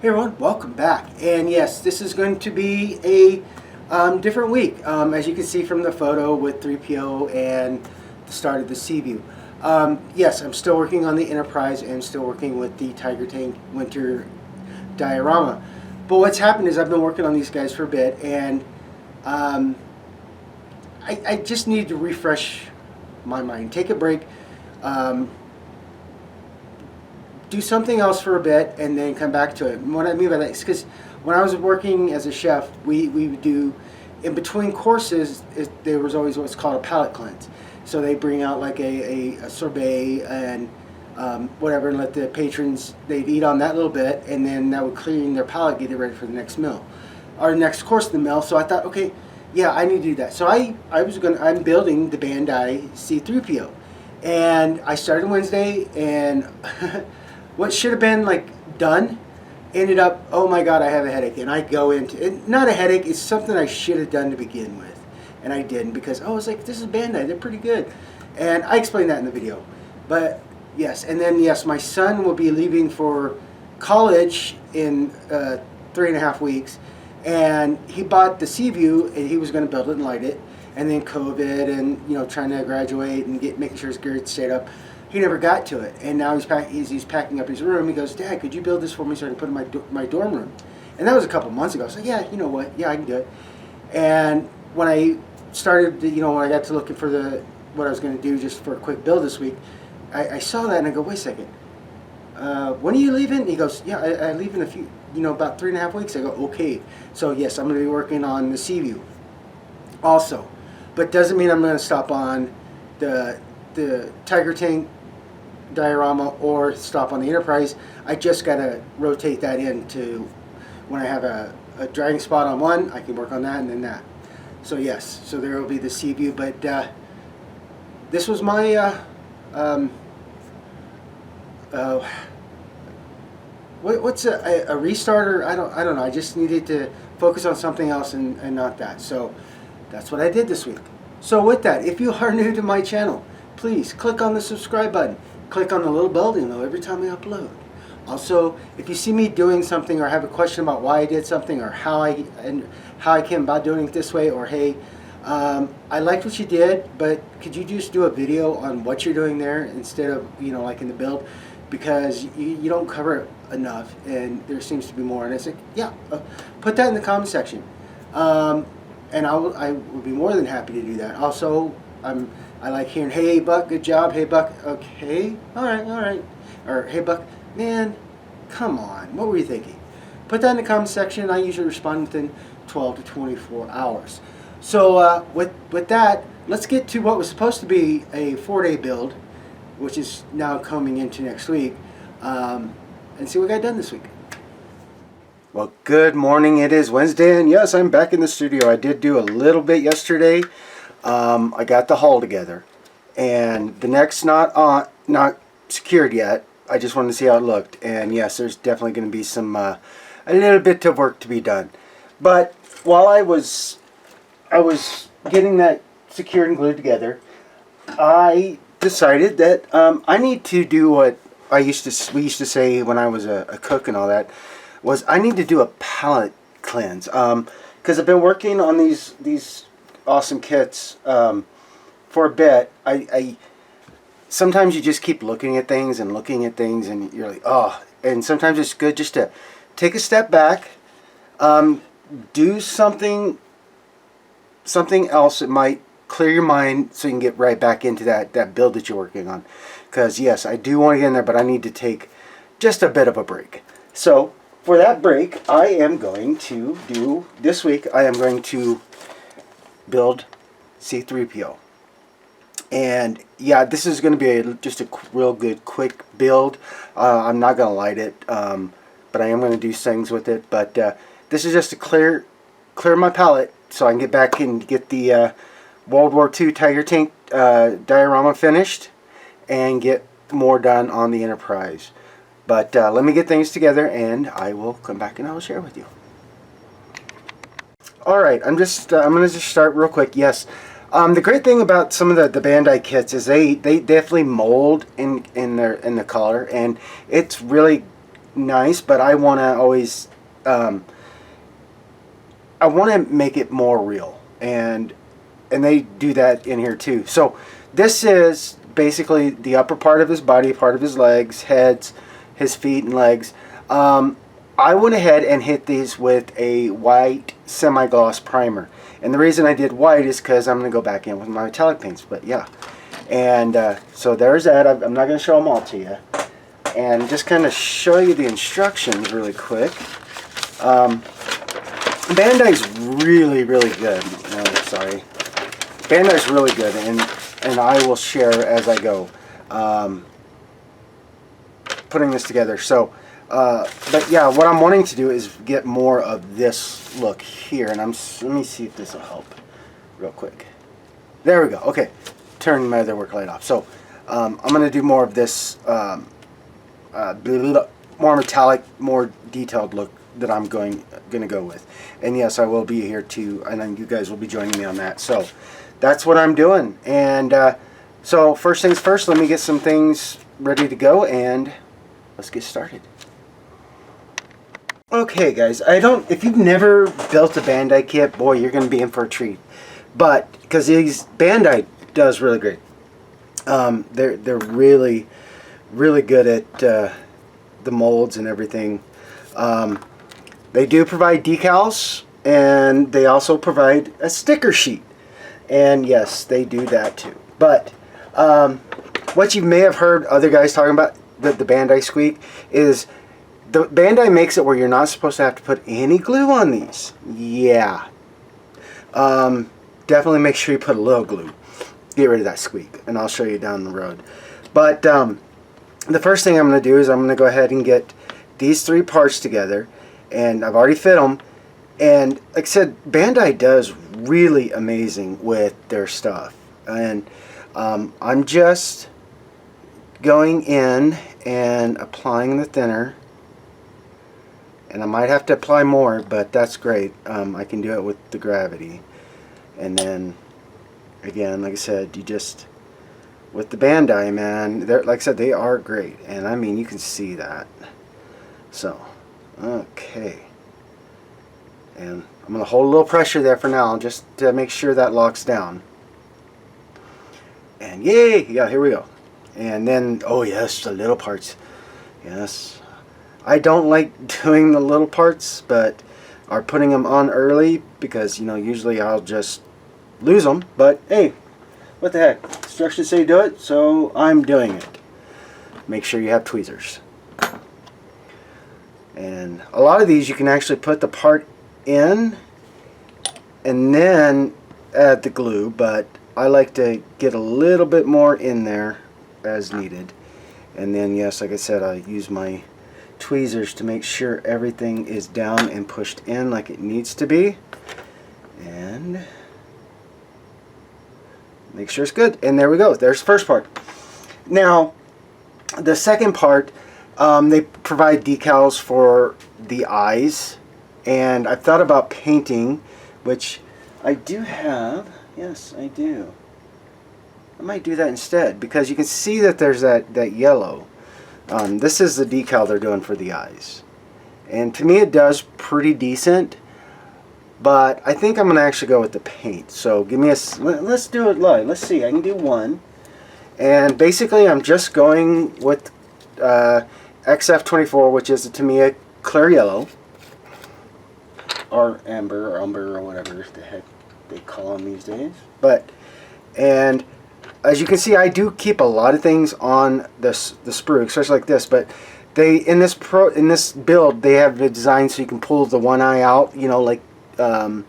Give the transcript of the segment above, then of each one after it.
Hey everyone, welcome back. And yes, this is going to be a different week, as you can see from the photo with c3po and the start of the seaview. Yes, I'm still working on the Enterprise and still working with the Tiger Tank Winter diorama. But what's happened is I've been working on these guys for a bit, and I just need to refresh my mind, take a break, do something else for a bit, and then come back to it. And what I mean by that is because when I was working as a chef, we would do, in between courses, there was always what's called a palate cleanse. So they bring out like a sorbet and whatever, and let the patrons, they'd eat on that little bit, and then that would clean their palate, get it ready for the next meal, or next course of the meal. So I thought, okay, yeah, I need to do that. So I'm building the Bandai C3po, and I started Wednesday, and what should have been like done ended up, oh my god, I have a headache. And I go into it, not a headache, it's something I should have done to begin with, and I didn't, because I was like, this is Bandai, they're pretty good, and I explained that in the video. But yes, and then yes, my son will be leaving for college in 3.5 weeks, and he bought the Seaview, and he was going to build it and light it, and then COVID, and trying to graduate and making sure his grades stayed up, he never got to it. And now he's packing up his room. He goes, Dad, could you build this for me so I can put it in my dorm room? And that was a couple months ago. So yeah, you know what? Yeah, I can do it. And when I started, when I got to looking for what I was going to do just for a quick build this week, I saw that and I go, wait a second. When are you leaving? And he goes, yeah, I leave in a few, about 3.5 weeks. I go, okay. So yes, I'm going to be working on the Seaview also. But doesn't mean I'm going to stop on the Tiger Tank diorama or stop on the Enterprise. I just got to rotate that into when I have a drying spot on one, I can work on that and then that. So yes, so there will be the Seaview. But this was my what's a restarter? I don't know. I just needed to focus on something else and not that. So that's what I did this week. So with that, if you are new to my channel, please click on the subscribe button. Click on the little bell to know every time I upload. Also, if you see me doing something or have a question about why I did something or how I came about doing it this way, or hey, I liked what you did, but could you just do a video on what you're doing there instead of like in the build, because you don't cover it enough and there seems to be more. And I said, yeah, put that in the comment section, and I will be more than happy to do that. Also, I like hearing, hey Buck, good job, hey Buck, okay, all right, or hey Buck, man, come on, what were you thinking? Put that in the comment section. I usually respond within 12 to 24 hours. So with that, let's get to what was supposed to be a 4-day build, which is now coming into next week, and see what got done this week. Well, good morning. It is Wednesday, and yes, I'm back in the studio. I did do a little bit yesterday. I got the hull together, and the neck's not secured yet. I just wanted to see how it looked, and yes, there's definitely going to be some a little bit of work to be done. But while I was getting that secured and glued together, I decided that I need to do what we used to say when I was a cook and all that, was I need to do a palate cleanse, because I've been working on these awesome kits for a bit. I sometimes you just keep looking at things and you're like, oh, and sometimes it's good just to take a step back, do something else that might clear your mind so you can get right back into that build that you're working on. Because yes, I do want to get in there, but I need to take just a bit of a break. So for that break, I am going to do, this week, I am going to build C3po. And yeah, this is going to be just a real good quick build. I'm not going to light it, but I am going to do things with it. But this is just to clear my palette so I can get back and get the World War II Tiger Tank diorama finished and get more done on the Enterprise. But let me get things together and I will come back and I will share with you. Alright, I'm going to just start real quick. Yes, the great thing about some of the Bandai kits is they definitely mold in the color, and it's really nice, but I want to always, I want to make it more real, and they do that in here too. So this is basically the upper part of his body, part of his legs, heads, his feet and legs. I went ahead and hit these with a white semi-gloss primer. And the reason I did white is because I'm going to go back in with my metallic paints. But yeah. And so there's that. I'm not going to show them all to you. And just kind of show you the instructions really quick. Bandai's really, really good. Sorry. Bandai's really good. And I will share as I go. Putting this together. So... but yeah, what I'm wanting to do is get more of this look here, and let me see if this will help real quick. There we go. Okay, turn my other work light off. So I'm going to do more of this more metallic, more detailed look that I'm going to go with. And yes, I will be here too, and then you guys will be joining me on that. So that's what I'm doing. And so first things first, let me get some things ready to go, and let's get started. Okay guys, if you've never built a Bandai kit, boy, you're going to be in for a treat. But, because Bandai does really great. They're really, really good at the molds and everything. They do provide decals, and they also provide a sticker sheet. And yes, they do that too. But, what you may have heard other guys talking about, the Bandai squeak, is... the Bandai makes it where you're not supposed to have to put any glue on these. Yeah. Definitely make sure you put a little glue. Get rid of that squeak. And I'll show you down the road. But the first thing I'm going to do is I'm going to go ahead and get these 3 parts together. And I've already fit them. And like I said, Bandai does really amazing with their stuff. And I'm just going in and applying the thinner. And I might have to apply more, but that's great. I can do it with the gravity. And then, again, like I said, you just, with the Bandai, man, like I said, they are great. And I mean, you can see that. So, okay. And I'm going to hold a little pressure there for now, just to make sure that locks down. And yay! Yeah, here we go. And then, oh yes, the little parts. Yes. I don't like doing the little parts, but are putting them on early because, you know, usually I'll just lose them. But hey, what the heck? Instructions say do it, so I'm doing it. Make sure you have tweezers. And a lot of these you can actually put the part in and then add the glue, but I like to get a little bit more in there as needed. And then, yes, like I said, I use my tweezers to make sure everything is down and pushed in like it needs to be, and make sure it's good. And there we go, there's the first part. Now the second part, they provide decals for the eyes, and I've thought about painting, which I do have. Yes, I do. I might do that instead, because you can see that there's that yellow. This is the decal they're doing for the eyes. And to me it does pretty decent, but I think I'm going to actually go with the paint. So give me let's do it live. Let's see, I can do one. And basically I'm just going with XF24, which is the Tamiya clear yellow. Or amber, or umber, or whatever the heck they call them these days. And as you can see, I do keep a lot of things on the sprue, especially like this. But in this build, they have it designed so you can pull the one eye out. You know, like when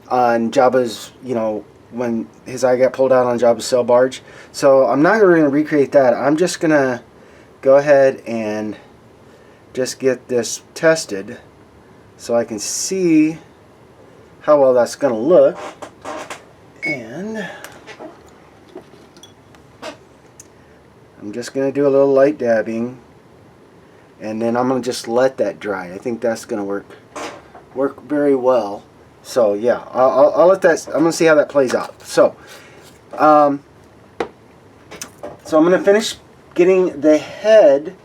on Jabba's, you know, when his eye got pulled out on Jabba's sail barge. So I'm not going to recreate that. I'm just going to go ahead and just get this tested so I can see how well that's going to look. And I'm just going to do a little light dabbing, and then I'm going to just let that dry. I think that's going to work very well. So yeah, I'll let that. I'm going to see how that plays out. So, I'm going to finish getting the head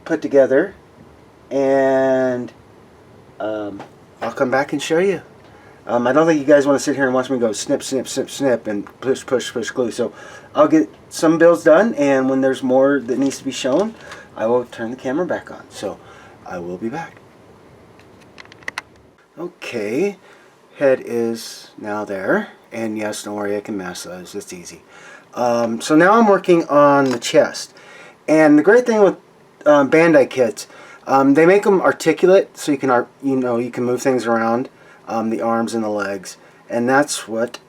put together, and I'll come back and show you. I don't think you guys want to sit here and watch me go snip, snip, snip, snip, and push, push, push, glue. So I'll get some builds done, and when there's more that needs to be shown, I will turn the camera back on. So I will be back. Okay, head is now there, and yes, don't worry, I can mask those. It's easy. So now I'm working on the chest, and the great thing with Bandai kits, they make them articulate, so you can you can move things around. The arms and the legs, and that's what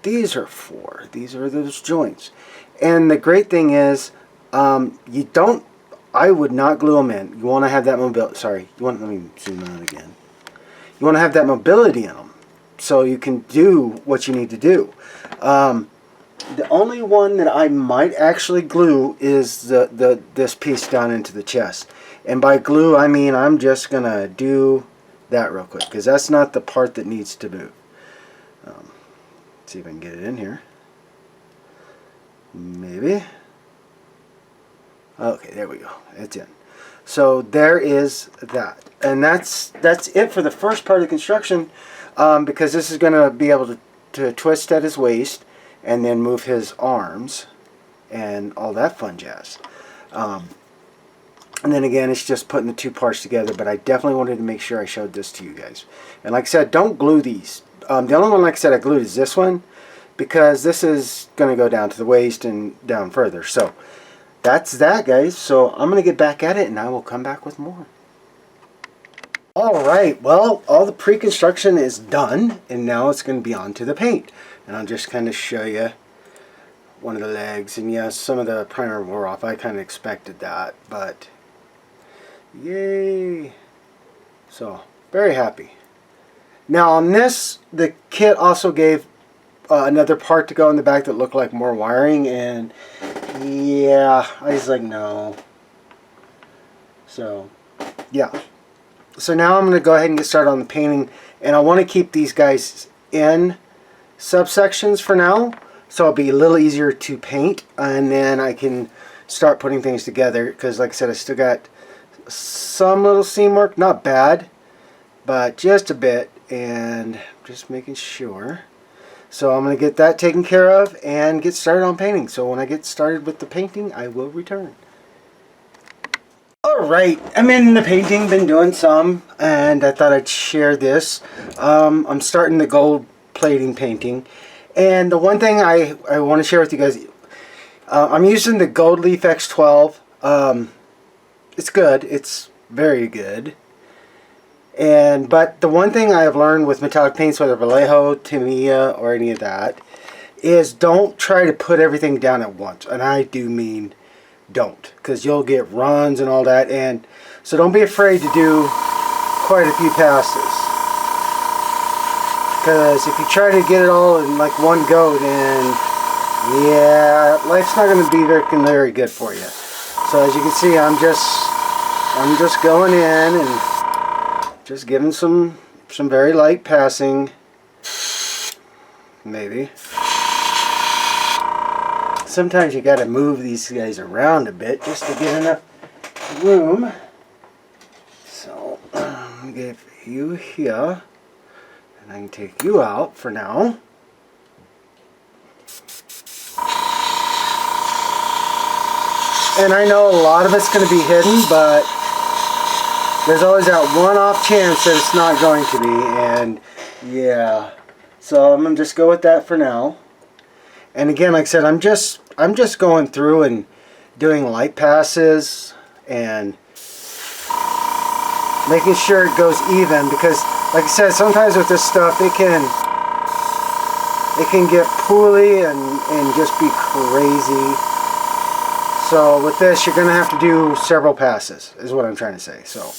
these are for. These are those joints. And the great thing is, I would not glue them in. You want to have that mobility. Sorry, let me zoom out again. You want to have that mobility in them, so you can do what you need to do. The only one that I might actually glue is this piece down into the chest. And by glue, I mean I'm just gonna do that real quick, because that's not the part that needs to move. See if I can get it in here. Maybe. Okay, there we go. It's in. So there is that, and that's it for the first part of the construction, because this is going to be able to twist at his waist and then move his arms and all that fun jazz. And then again, it's just putting the two parts together, but I definitely wanted to make sure I showed this to you guys. And like I said, don't glue these. The only one, like I said, I glued is this one, because this is going to go down to the waist and down further. So that's that, guys. So I'm going to get back at it, and I will come back with more. Alright, well, all the pre-construction is done, and now it's going to be on to the paint. And I'll just kind of show you one of the legs. And yes, some of the primer wore off. I kind of expected that, but yay! So, very happy. Now on this, the kit also gave another part to go in the back that looked like more wiring, and yeah, I was like, no. So, yeah. So now I'm going to go ahead and get started on the painting, and I want to keep these guys in subsections for now, so it'll be a little easier to paint, and then I can start putting things together, because like I said, I still got some little seam work, not bad, but just a bit, and just making sure. So I'm going to get that taken care of and get started on painting. So when I get started with the painting, I will return. Alright, I'm in the painting, been doing some, and I thought I'd share this. I'm starting the gold plating painting, and the one thing I want to share with you guys, I'm using the Gold Leaf X12. It's good, it's very good. But the one thing I have learned with metallic paints, whether Vallejo, T.B.I, or any of that, is don't try to put everything down at once. And I do mean don't, because you'll get runs and all that. And so don't be afraid to do quite a few passes, because if you try to get it all in like one go, then yeah, life's not going to be very good for you. So as you can see, I'm just going in and just giving some very light passing, maybe. Sometimes you got to move these guys around a bit just to get enough room. So I'm going to get you here, and I can take you out for now. And I know a lot of it's going to be hidden, but there's always that one-off chance that it's not going to be, and yeah. So I'm going to just go with that for now. And again, like I said, I'm just going through and doing light passes and making sure it goes even, because like I said, sometimes with this stuff it can get poorly and just be crazy. So with this, you're going to have to do several passes, is what I'm trying to say. So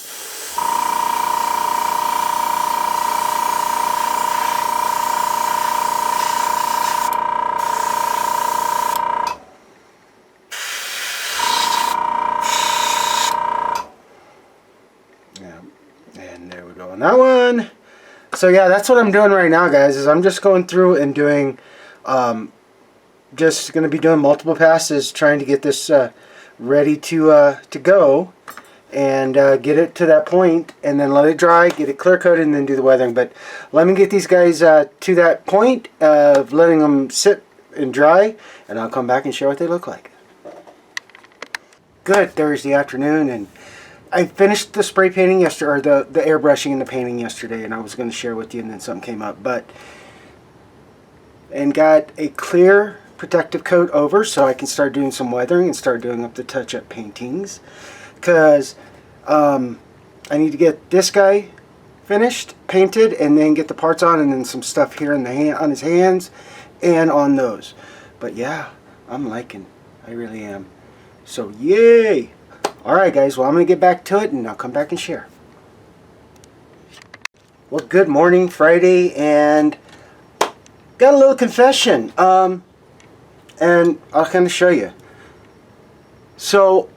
and there we go on that one. So yeah, that's what I'm doing right now, guys, is I'm just going through and doing just going to be doing multiple passes, trying to get this ready to go. and get it to that point, and then let it dry, get it clear coated, and then do the weathering. But let me get these guys to that point of letting them sit and dry, and I'll come back and show what they look like. Good Thursday afternoon, and I finished the spray painting yesterday, or the airbrushing and the painting yesterday, and I was going to share with you, and then something came up, and got a clear protective coat over so I can start doing some weathering and start doing up the touch-up paintings, because I need to get this guy finished, painted, and then get the parts on, and then some stuff here in the on his hands and on those. But yeah, I'm liking, I really am. So yay! Alright guys, well I'm going to get back to it and I'll come back and share. Well, good morning, Friday, and got a little confession. And I'll kind of show you. So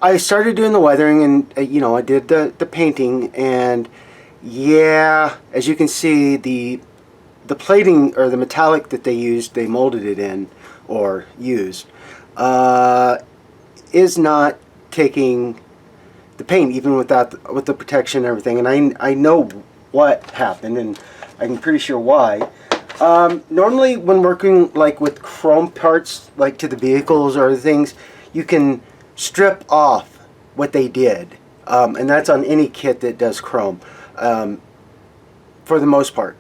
I started doing the weathering, and you know, I did the painting, and yeah, as you can see, the plating, or the metallic that they used, they molded it in or used, is not taking the paint, even with the protection and everything. And I know what happened, and I'm pretty sure why. Normally when working like with chrome parts, like to the vehicles or other things, you can strip off what they did, and that's on any kit that does chrome, for the most part.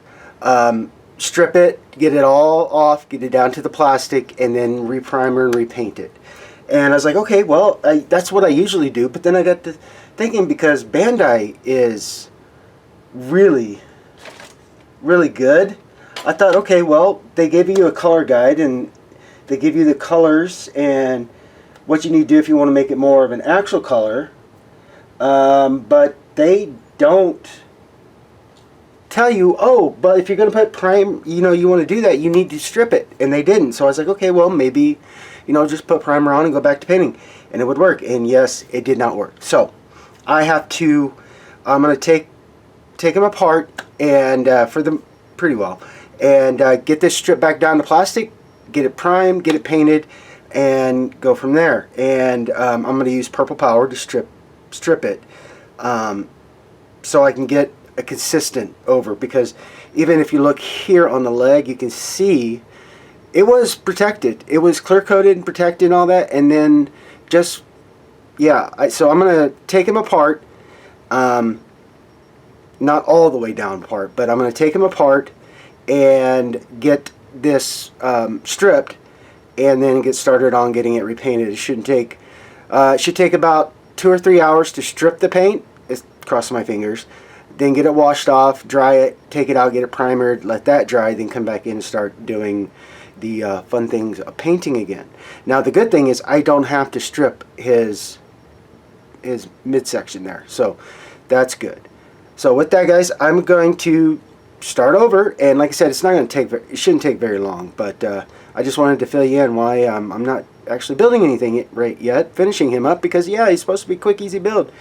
Strip it, get it all off, get it down to the plastic, and then reprimer and repaint it. And I was like, okay, well, that's what I usually do. But then I got to thinking, because Bandai is really, really good, I thought, okay, well, they give you a color guide, and they give you the colors and what you need to do if you want to make it more of an actual color. But they don't tell you, oh, but if you're going to put prime, you know, you want to do that, you need to strip it. And they didn't. So I was like, okay, well, maybe, you know, just put primer on and go back to painting, and it would work. And yes, it did not work. So I have to, I'm going to take them apart, and for them pretty well, and get this stripped back down to plastic, get it primed, get it painted, and go from there. And I'm going to use purple power to strip it, so I can get a consistent over, because even if you look here on the leg, you can see it was protected. It was clear coated and protected and all that, and then just, yeah, so I'm going to take them apart, not all the way down apart, but I'm going to take them apart and get this stripped, and then get started on getting it repainted. It shouldn't take, it should take about 2 or 3 hours to strip the paint, cross my fingers, then get it washed off, dry it, take it out, get it primered, let that dry, then come back in and start doing the fun things of painting again. Now the good thing is I don't have to strip his midsection there, so that's good. So with that, guys, I'm going to start over, and like I said, it's not going to take, it shouldn't take very long, but I just wanted to fill you in why I'm not actually building anything right yet, finishing him up, because yeah, he's supposed to be quick, easy build.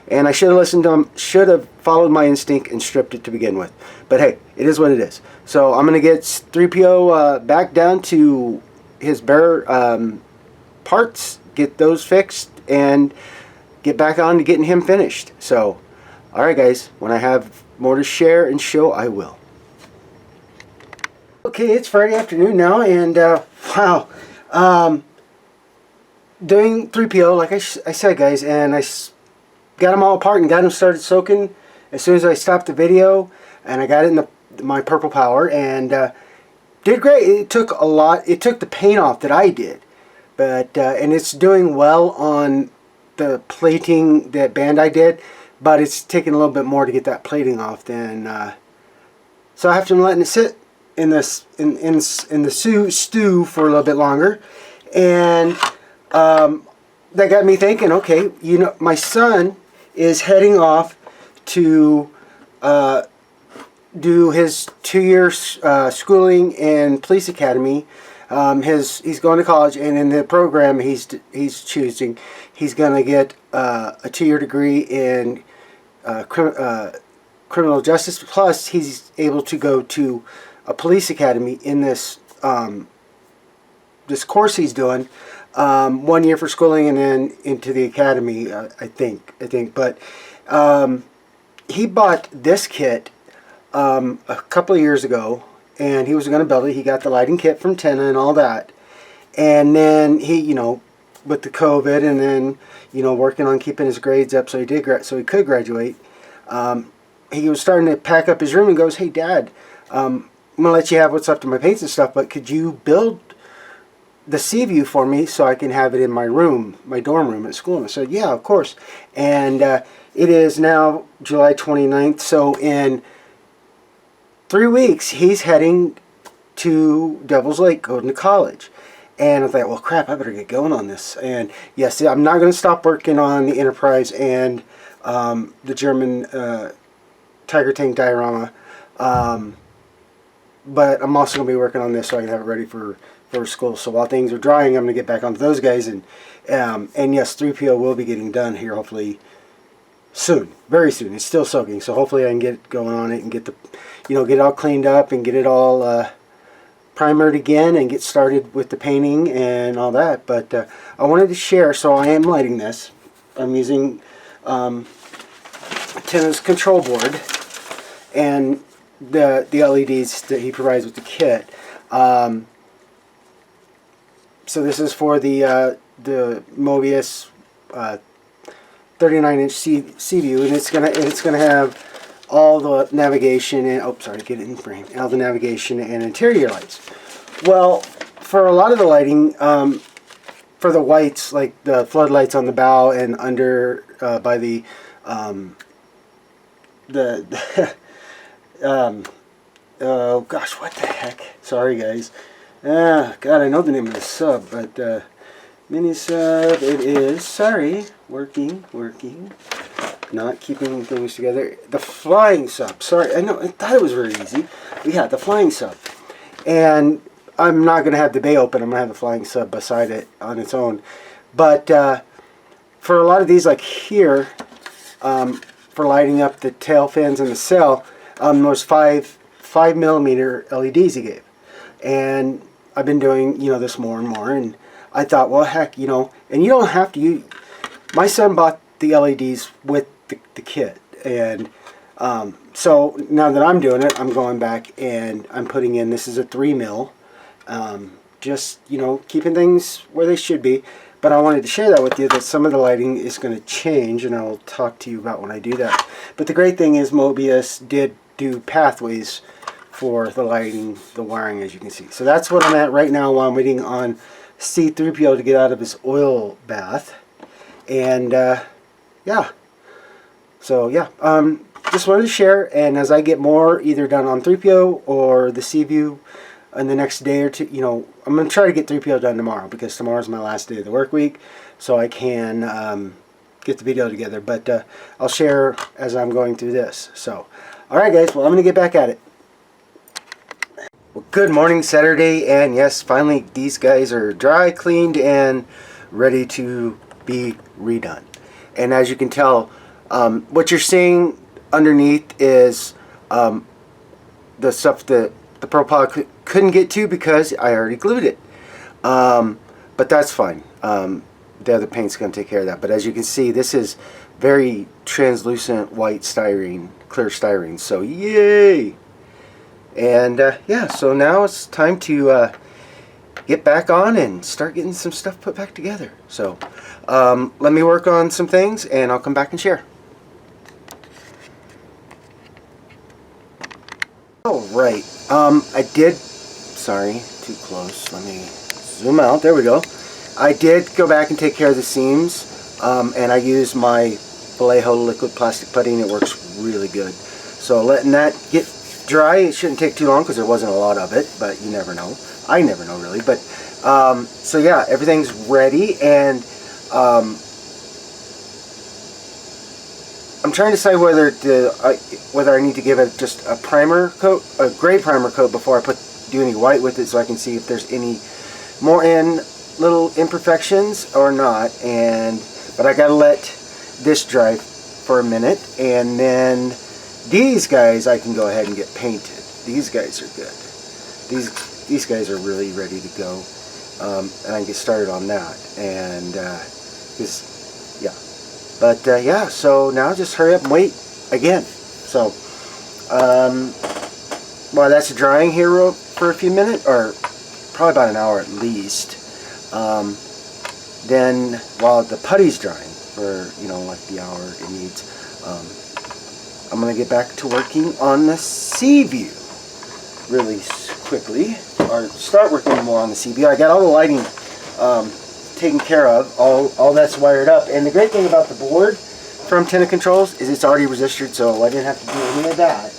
And I should have listened to him, should have followed my instinct and stripped it to begin with. But hey, it is what it is. So I'm going to get c3po back down to his bare parts, get those fixed, and get back on to getting him finished. So, alright guys, when I have more to share and show, I will. Okay, it's Friday afternoon now, and wow. Doing c3po, like I said, guys, and I got them all apart and got them started soaking as soon as I stopped the video, and I got it in my purple power, and did great. It took a lot. It took the paint off that I did, but and it's doing well on the plating that Bandai did, but it's taking a little bit more to get that plating off than. So I have to let it sit in this in the stew for a little bit longer, and that got me thinking. Okay, you know, my son is heading off to do his 2-year schooling in police academy. He's going to college, and in the program he's choosing, he's going to get a 2-year degree in criminal justice. Plus, he's able to go to a police academy in this this course he's doing, 1 year for schooling and then into the academy. I think. But he bought this kit a couple of years ago, and he was going to build it. He got the lighting kit from Tina and all that, and then he, with the COVID, and then working on keeping his grades up, so he he could graduate. He was starting to pack up his room and goes, "Hey, Dad, I'm gonna let you have what's left of my paints and stuff, but could you build the sea view for me so I can have it in my room, my dorm room at school?" And I said, "Yeah, of course." And it is now July 29th, so in 3 weeks he's heading to Devil's Lake, going to college. And I thought, well, crap, I better get going on this. And yes, I'm not going to stop working on the Enterprise and the German Tiger Tank diorama. But I'm also going to be working on this so I can have it ready for school. So while things are drying, I'm going to get back onto those guys. And yes, 3PO will be getting done here hopefully soon, very soon. It's still soaking, so hopefully I can get going on it and get get it all cleaned up and get it all primered again and get started with the painting and all that. But I wanted to share, so I am lighting this. I'm using Tina's control board and the LEDs that he provides with the kit. So this is for the Mobius 39-inch seaview, and it's gonna have all the navigation and get it in frame. All the navigation and interior lights. Well, for a lot of the lighting, for the whites, like the floodlights on the bow and under by the oh gosh, what the heck? Sorry guys. God, I know the name of the sub, but mini sub it is. Sorry, working. Not keeping things together. The flying sub. Sorry, I thought it was very easy. But yeah, the flying sub. And I'm not going to have the bay open. I'm going to have the flying sub beside it on its own. But for a lot of these, like here, for lighting up the tail fins and the sail, those 5mm LEDs he gave. And I've been doing, this more and more. And I thought, well, heck, and you don't have to use... My son bought the LEDs with the kit, and so now that I'm doing it, I'm going back and I'm putting in, this is a 3mm, just keeping things where they should be. But I wanted to share that with you, that some of the lighting is going to change, and I'll talk to you about when I do that. But the great thing is Mobius did do pathways for the lighting, the wiring, as you can see. So that's what I'm at right now while I'm waiting on C3po to get out of his oil bath. And yeah, so yeah, just wanted to share, and as I get more either done on 3PO or the Seaview in the next day or two, I'm going to try to get 3PO done tomorrow, because tomorrow's my last day of the work week, so I can get the video together. But I'll share as I'm going through this. So, alright guys, well, I'm going to get back at it. Well, good morning, Saturday, and yes, finally these guys are dry, cleaned, and ready to be redone. And as you can tell, what you're seeing underneath is the stuff that the ProPod couldn't get to because I already glued it. But that's fine. The other paint's going to take care of that. But as you can see, this is very translucent white styrene, clear styrene. So yay! And yeah, so now it's time to get back on and start getting some stuff put back together. So let me work on some things and I'll come back and share. Alright, I did, sorry, too close, let me zoom out, there we go. I did go back and take care of the seams, and I used my Vallejo liquid plastic putty, and it works really good. So letting that get dry, it shouldn't take too long because there wasn't a lot of it, but you never know. I never know really, but so yeah, everything's ready, and I'm trying to decide whether I need to give it just a primer coat, a gray primer coat, before I do any white with it, so I can see if there's any more little imperfections or not. But I gotta let this dry for a minute, and then these guys I can go ahead and get painted. These guys are good. These guys are really ready to go. and I can get started on that. And yeah, but yeah. So now just hurry up and wait again. So while that's drying here for a few minutes, or probably about an hour at least. Then while the putty's drying for, you know, like the hour it needs, I'm going to get back to working on the seaview really quickly, or start working more on the seaview. I got all the lighting taken care of, all that's wired up, and the great thing about the board from Tenant Controls is it's already resisted, so I didn't have to do any of that.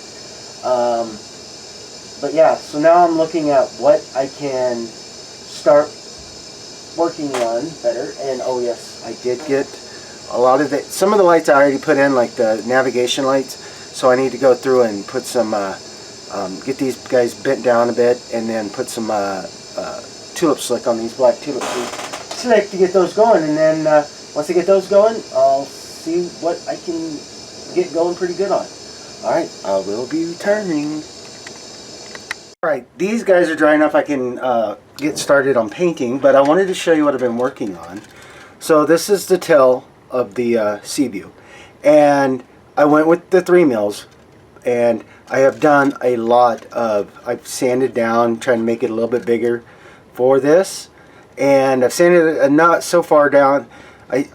But yeah, so now I'm looking at what I can start working on better. And oh yes, I did get a lot of some of the lights I already put in, like the navigation lights, so I need to go through and put some get these guys bent down a bit, and then put some tulip slick on these black tulip slick to get those going. And then once I get those going, I'll see what I can get going pretty good on. Alright, I will be returning. Alright, these guys are dry enough I can get started on painting, but I wanted to show you what I've been working on. So this is the tail of the seaview, and I went with the 3 mils, and I have done a lot of, I've sanded down, trying to make it a little bit bigger for this, and I've sanded it not so far down. I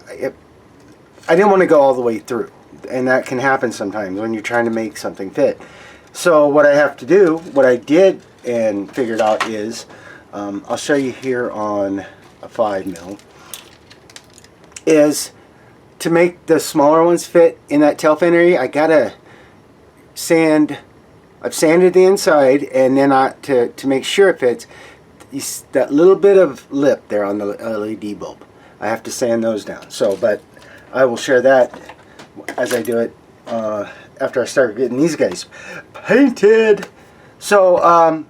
didn't want to go all the way through, and that can happen sometimes when you're trying to make something fit. So what I have to do, what I did and figured out is, I'll show you here on a 5 mil, is to make the smaller ones fit in that tail fin area, I gotta sand. I've sanded the inside, and then to make sure it fits, that little bit of lip there on the LED bulb, I have to sand those down. So, but I will share that as I do it after I start getting these guys painted. So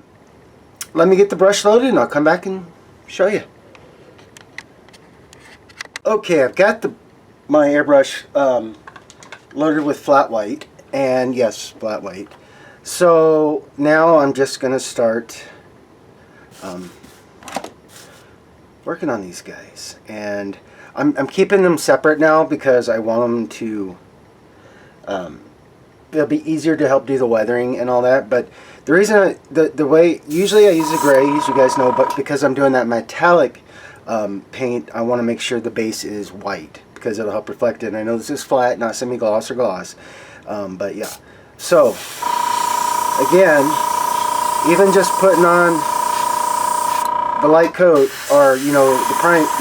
let me get the brush loaded and I'll come back and show you. Okay, I've got my airbrush loaded with flat white, and yes, flat white. So now I'm just going to start working on these guys, and I'm keeping them separate now because I want them to it'll be easier to help do the weathering and all that. But the reason the way usually I use a gray, as you guys know, but because I'm doing that metallic paint, I want to make sure the base is white because it'll help reflect it. And I know this is flat, not semi-gloss or gloss, but yeah. So again, even just putting on the light coat, or you know, the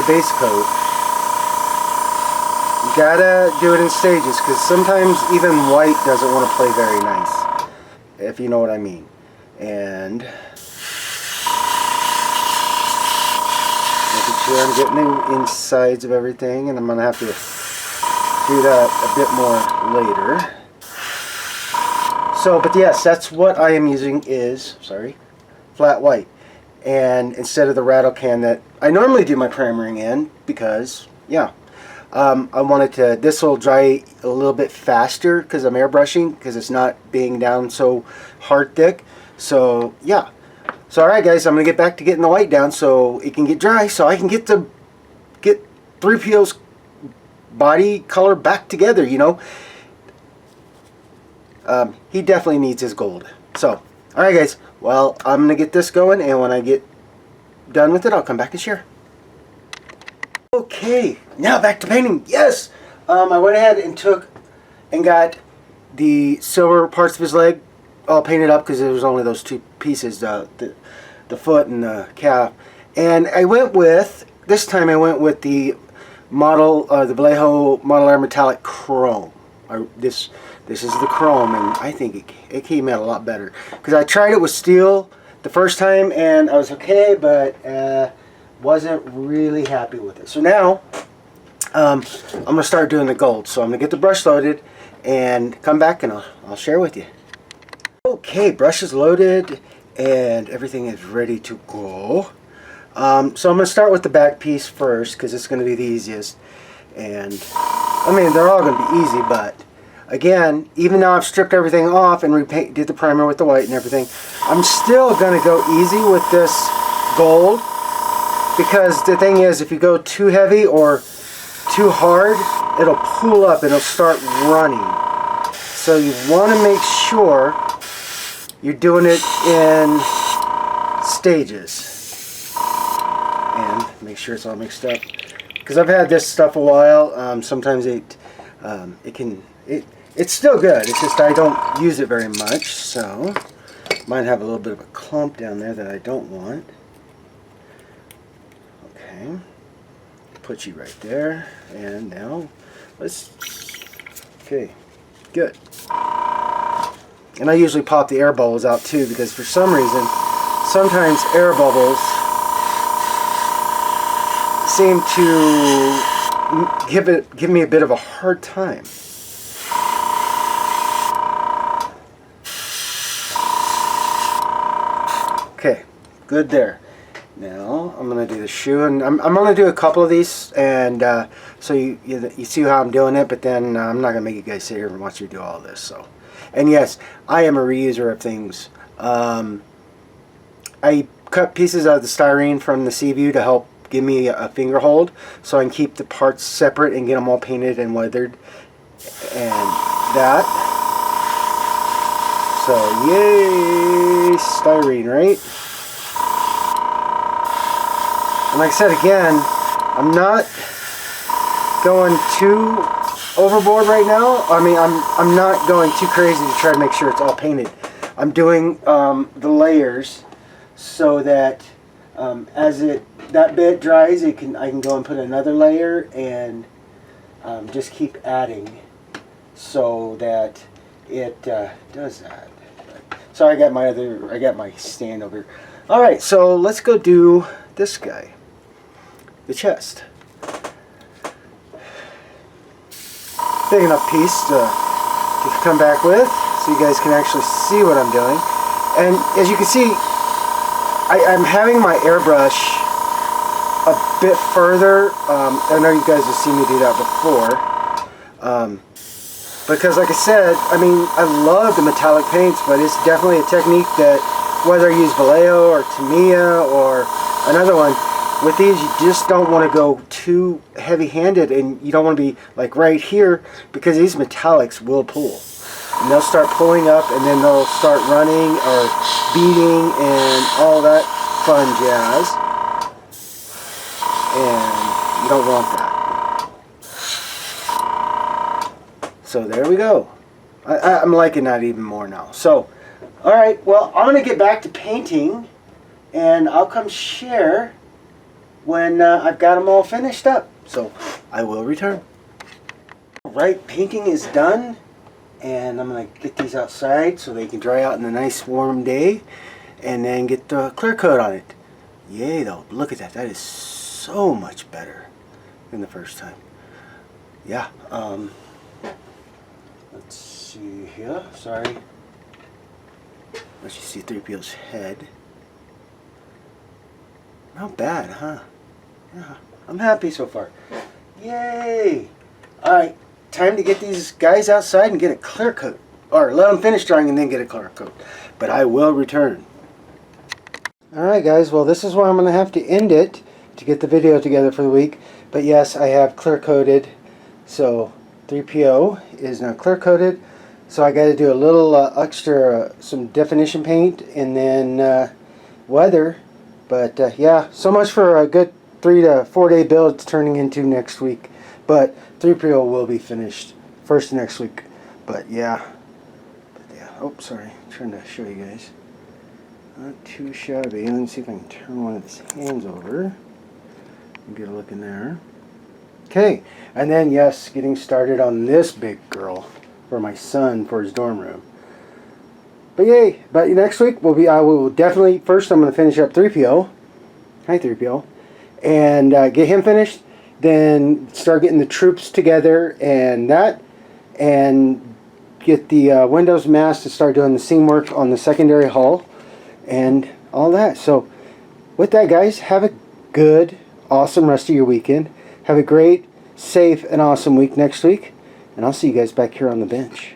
base coat, you gotta do it in stages, because sometimes even white doesn't want to play very nice, if you know what I mean. And making sure I'm getting the insides of everything, and I'm gonna have to do that a bit more later. So, but yes, that's what I am using is, flat white. And instead of the rattle can that I normally do my primering in, because, yeah, I wanted to, this will dry a little bit faster because I'm airbrushing, because it's not being down so hard thick. So, yeah. So, alright guys, I'm going to get back to getting the white down so it can get dry, so I can get 3PO's body color back together, you know. He definitely needs his gold. So, alright guys, well, I'm going to get this going, and when I get done with it, I'll come back and share. Okay, now back to painting. Yes! I went ahead and got the silver parts of his leg all painted up, because there was only those 2 pieces, the foot and the calf. And I went with, this time I went with the the Vallejo Model Air Metallic Chrome. This is the chrome, and I think it came out a lot better, because I tried it with steel the first time and I was okay, but wasn't really happy with it. So now I'm gonna start doing the gold. So I'm gonna get the brush loaded and come back and I'll share with you. Okay, brush is loaded and everything is ready to go. So I'm gonna start with the back piece first, because it's gonna be the easiest. And I mean, they're all gonna be easy, but again, even though I've stripped everything off and did the primer with the white and everything, I'm still going to go easy with this gold, because the thing is, if you go too heavy or too hard, it'll pull up and it'll start running. So you want to make sure you're doing it in stages. And make sure it's all mixed up. Because I've had this stuff a while. Sometimes it's still good. It's just I don't use it very much. So might have a little bit of a clump down there that I don't want. Okay. Putty right there. And now let's. Okay. Good. And I usually pop the air bubbles out too, because for some reason, sometimes air bubbles seem to give me a bit of a hard time. Okay, good there. Now I'm gonna do the shoe, and I'm gonna do a couple of these, and so you see how I'm doing it. But then I'm not gonna make you guys sit here and watch me do all this. So, and yes, I am a reuser of things. I cut pieces out of the styrene from the Seaview to help give me a finger hold, so I can keep the parts separate and get them all painted and weathered, and that. So yay, styrene, right? And like I said again, I'm not going too overboard right now. I mean, I'm not going too crazy to try to make sure it's all painted. I'm doing the layers so that as that bit dries, I can go and put another layer and just keep adding so that it does that. So I got my stand over here. All right, so let's go do this guy. The chest. Big enough piece to come back with, so you guys can actually see what I'm doing. And as you can see, I'm having my airbrush a bit further. I know you guys have seen me do that before. Because like I said, I mean, I love the metallic paints, but it's definitely a technique that, whether I use Vallejo or T.B.I or another one, with these you just don't want to go too heavy-handed, and you don't want to be like right here, because these metallics will pull. And they'll start pulling up, and then they'll start running or beating and all that fun jazz. And you don't want that. So there we go. I'm liking that even more now. So, alright, well, I'm going to get back to painting, and I'll come share when I've got them all finished up. So I will return. Alright, painting is done, and I'm going to get these outside so they can dry out in a nice warm day, and then get the clear coat on it. Yay though, look at that. That is so much better than the first time. Yeah, let's see here. Sorry. Let's just see c3po's head. Not bad, huh? Yeah, I'm happy so far. Yay! Alright, time to get these guys outside and get a clear coat. Or let them finish drying and then get a clear coat. But I will return. Alright guys, well this is where I'm going to have to end it to get the video together for the week. But yes, I have clear coated. So c3po is now clear coated. So I got to do a little extra, some definition paint, and then weather. But yeah, so much for a good 3 to 4 day build it's turning into next week. But c3po will be finished first next week. But yeah. Oh, sorry. I'm trying to show you guys. Not too shabby. Let me see if I can turn one of his hands over and get a look in there. Okay, and then yes, getting started on this big girl for my son for his dorm room. But yay! But next week I will definitely, first I'm going to finish up c3po. Hi c3po. And get him finished. Then start getting the troops together and that. And get the windows masked to start doing the seam work on the secondary hull. And all that. So with that guys, have a good, awesome rest of your weekend. Have a great, safe, and awesome week next week. And I'll see you guys back here on the bench.